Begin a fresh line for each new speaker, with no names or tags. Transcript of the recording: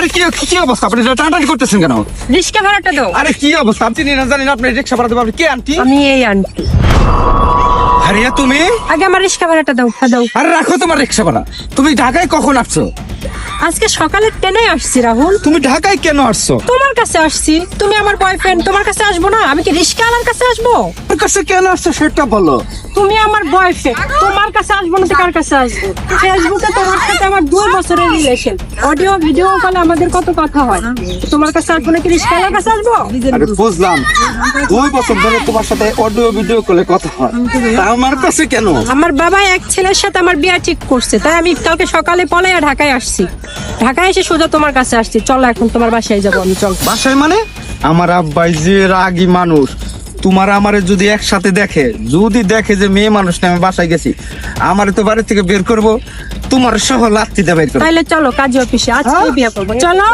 আরে কি কি অবস্থা, আপনি টানাটানি করতেছেন কেন?
রিক্সা ভাড়াটা দাও।
আরে কি অবস্থা, আপনি না জানেন আপনি রিক্সা ভাড়া দেবো? আপনি কে আন্টি?
আমি এই আন্টি।
আরে তুমি
আগে আমার রিক্সা ভাড়াটা দাও। দাও।
আরে রাখো তোমার রিক্সা ভাড়া। তুমি ঢাকায় কখন আসছো?
আজকে সকালে ট্রেনে আসছি রাহুল।
তুমি ঢাকায় কেন আসছো?
তোমার কাছে আসছি, তুমি আমার বয়ফ্রেন্ড, তোমার কাছে আসবো না? আমি কি রিক্সাওয়ালার কাছে আসবো?
আমার কাছে কেন আসছো সেটা বলো।
তুমি আমার বয়ফ্রেন্ড, তোমার কাছে আসবো না তো কার কাছে আসবো? ফেসবুকে তোমার সাথে আমার 2 বছরের রিলেশন, অডিও ভিডিও কলে আমাদের কত কথা হয়। তোমার কাছে আসবো নাকি রিক্সাওয়ালার কাছে আসবো?
আরে বুঝলাম 2 বছর ধরে তোমার সাথে অডিও ভিডিও করে কথা হয়, তা আমার কাছে কেন?
আমার বাবা এক ছেলের সাথে আমার বিয়ে ঠিক করছে, তাই আমি কালকে সকালে পলাইয়া ঢাকায় আসছি। ঢাকায় এসে সোজা তোমার কাছে আসছি। চলো এখন তোমার বাসায় যাবো আমি। চল।
বাসায় মানে? আমার আব্বাই যে রাগী মানুষ, তোমার আমারে যদি একসাথে দেখে, যদি দেখে যে মেয়ে মানুষ না আমি বাসায় গেছি, আমারে তো বাড়ি থেকে বের করবো, তোমার সহ লাত্তি দেবে।
তাইলে চলো কাজী অফিসে, আজকে বিয়ে করবো। চলো।